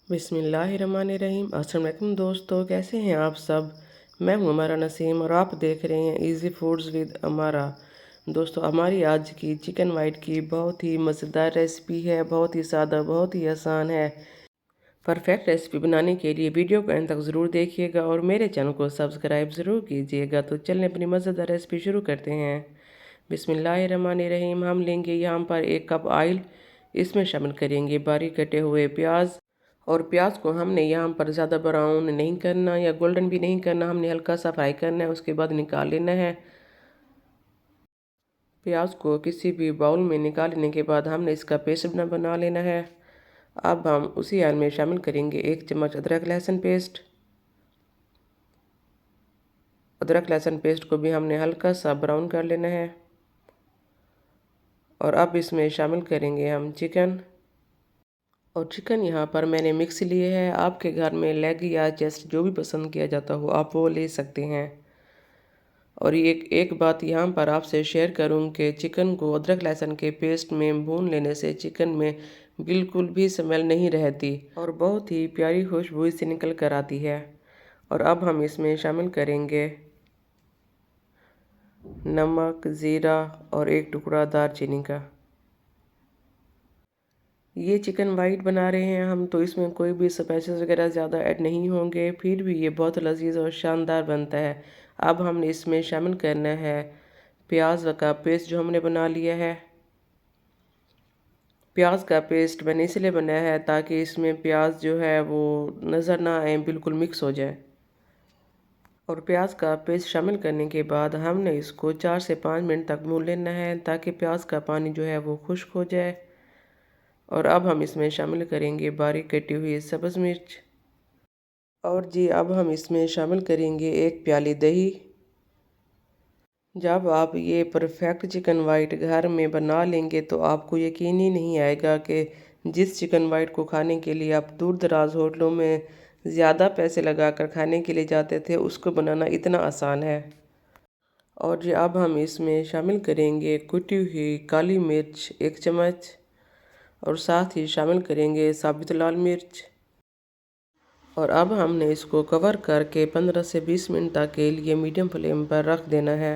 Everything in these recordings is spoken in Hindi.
बिस्मिल्लाहिर्रहमानिर्रहीम। अस्सलाम वालेकुम दोस्तों, कैसे हैं आप सब। मैं हूं अमारा नसीम और आप देख रहे हैं इजी फूड्स विद अमारा। दोस्तों, हमारी आज की चिकन वाइट की बहुत ही मज़ेदार रेसिपी है, बहुत ही सादा, बहुत ही आसान है। परफेक्ट रेसिपी बनाने के लिए वीडियो को अंत तक ज़रूर देखिएगा और मेरे चैनल को सब्सक्राइब ज़रूर कीजिएगा। तो चलें अपनी मज़ेदार रेसिपी शुरू करते हैं। बिस्मिल्लाहिर्रहमानिर्रहीम। हम लेंगे यहाँ पर 1 कप ऑयल, इसमें शामिल करेंगे बारीक कटे हुए प्याज। और प्याज को हमने यहाँ पर ज़्यादा ब्राउन नहीं करना या गोल्डन भी नहीं करना, हमने हल्का सा फ्राई करना है, उसके बाद निकाल लेना है। प्याज को किसी भी बाउल में निकाल लेने के बाद हमने इसका पेस्ट बना लेना है। अब हम उसी ऑयल में शामिल करेंगे 1 चम्मच अदरक लहसुन पेस्ट। अदरक लहसुन पेस्ट को भी हमने हल्का सा ब्राउन कर लेना है। और अब इसमें शामिल करेंगे हम चिकन। और चिकन यहाँ पर मैंने मिक्स लिए है, आपके घर में लेग या चेस्ट जो भी पसंद किया जाता हो आप वो ले सकते हैं। और एक बात यहाँ पर आपसे शेयर करूँ कि चिकन को अदरक लहसुन के पेस्ट में भून लेने से चिकन में बिल्कुल भी स्मेल नहीं रहती और बहुत ही प्यारी खुशबू इससे निकल कर आती है। और अब हम इसमें शामिल करेंगे नमक, ज़ीरा और 1 टुकड़ा दालचीनी का। ये चिकन वाइट बना रहे हैं हम, तो इसमें कोई भी स्पाइसेस वगैरह ज़्यादा ऐड नहीं होंगे, फिर भी ये बहुत लजीज और शानदार बनता है। अब हमने इसमें शामिल करना है प्याज का पेस्ट जो हमने बना लिया है। प्याज का पेस्ट मैंने इसलिए बनाया है ताकि इसमें प्याज जो है वो नज़र ना आए, बिल्कुल मिक्स हो जाए। और प्याज का पेस्ट शामिल करने के बाद हमने इसको 4 से 5 मिनट तक भून लेना है ताकि प्याज का पानी जो है वो खुश्क हो जाए। और अब हम इसमें शामिल करेंगे बारीक कटी हुई सब्ज़ मिर्च। और जी अब हम इसमें शामिल करेंगे 1 प्याली दही। जब आप ये परफेक्ट चिकन वाइट घर में बना लेंगे तो आपको यकीन ही नहीं आएगा कि जिस चिकन वाइट को खाने के लिए आप दूर दराज होटलों में ज़्यादा पैसे लगाकर खाने के लिए जाते थे, उसको बनाना इतना आसान है। और जी अब हम इसमें शामिल करेंगे कुटी हुई काली मिर्च 1 चम्मच और साथ ही शामिल करेंगे साबुत लाल मिर्च। और अब हमने इसको कवर करके 15 से 20 मिनट तक के लिए मीडियम फ्लेम पर रख देना है।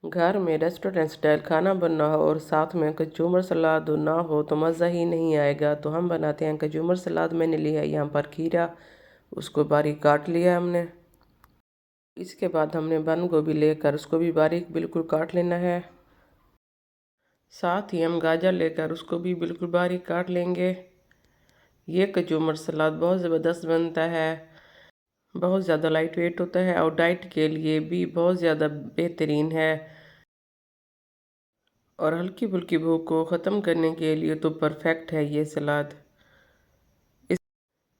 घर में रेस्टोरेंट स्टाइल खाना बनना हो और साथ में कचूमर सलाद ना हो तो मज़ा ही नहीं आएगा। तो हम बनाते हैं कचूमर सलाद। मैंने लिया है यहाँ पर खीरा, उसको बारीक काट लिया हमने। इसके बाद हमने बंद गोभी लेकर उसको भी बारीक बिल्कुल काट लेना है। साथ ही हम गाजर लेकर उसको भी बिल्कुल बारीक काट लेंगे। ये कचूमर सलाद बहुत ज़बरदस्त बनता है, बहुत ज़्यादा लाइट वेट होता है और डाइट के लिए भी बहुत ज़्यादा बेहतरीन है। और हल्की फुल्की भूख को ख़त्म करने के लिए तो परफेक्ट है ये सलाद।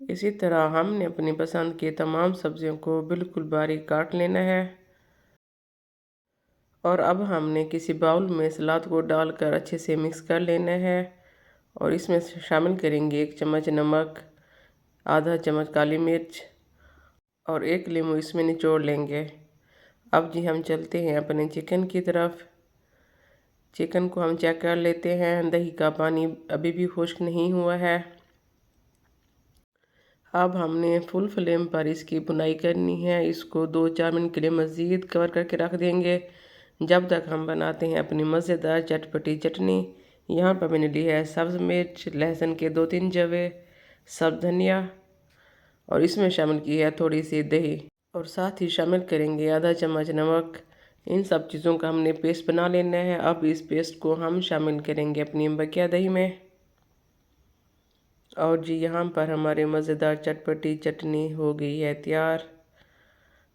इसी तरह हमने अपनी पसंद की तमाम सब्जियों को बिल्कुल बारीक काट लेना है। और अब हमने किसी बाउल में सलाद को डालकर अच्छे से मिक्स कर लेना है। और इसमें शामिल करेंगे 1 चम्मच नमक, आधा चम्मच काली मिर्च और 1 नींबू इसमें निचोड़ लेंगे। अब जी हम चलते हैं अपने चिकन की तरफ। चिकन को हम चेक कर लेते हैं, दही का पानी अभी भी खुश्क नहीं हुआ है। अब हमने फुल फ्लेम पर इसकी भुनाई करनी है। इसको 2-4 मिनट के लिए मज़ीद कवर करके रख देंगे जब तक हम बनाते हैं अपनी मज़ेदार चटपटी चटनी। यहाँ पर मैंने ली है सब्ज़ मिर्च, लहसुन के 2-3 जवे, सब्ज़ धनिया और इसमें शामिल की है थोड़ी सी दही। और साथ ही शामिल करेंगे आधा चम्मच नमक। इन सब चीज़ों का हमने पेस्ट बना लेना है। अब इस पेस्ट को हम शामिल करेंगे अपनी बकिया दही में। और जी यहाँ पर हमारी मज़ेदार चटपटी चटनी हो गई है तैयार।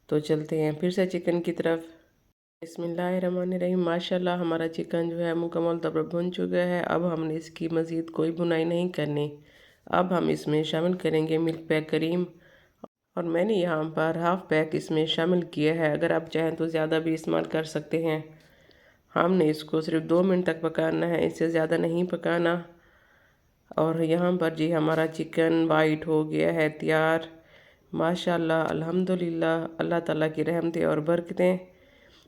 तो चलते हैं फिर से चिकन की तरफ। बिस्मिल्लाहिर्रहमानिर्रहीम। माशाल्लाह हमारा चिकन जो है मुकम्मल तौर पर भुन चुका है। अब हमने इसकी मज़ीद कोई भुनाई नहीं करनी। अब हम इसमें शामिल करेंगे मिल्क पैक क्रीम। और मैंने यहाँ पर हाफ़ पैक इसमें शामिल किया है, अगर आप चाहें तो ज़्यादा भी इस्तेमाल कर सकते हैं। हमने इसको सिर्फ 2 मिनट तक पकाना है, इससे ज़्यादा नहीं पकाना। और यहाँ पर जी हमारा चिकन वाइट हो गया है तैयार। माशाल्लाह, अल्हम्दुलिल्लाह, अल्लाह ताला की रहमतें और बरकतें।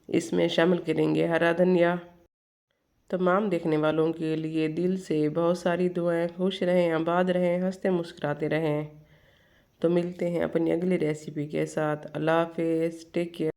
इसमें शामिल करेंगे हरा धनिया। तमाम देखने वालों के लिए दिल से बहुत सारी दुआएं। खुश रहें, आबाद रहें, हंसते मुस्कुराते रहें। तो मिलते हैं अपनी अगली रेसिपी के साथ। अल्लाह हाफिज़, टेक केयर।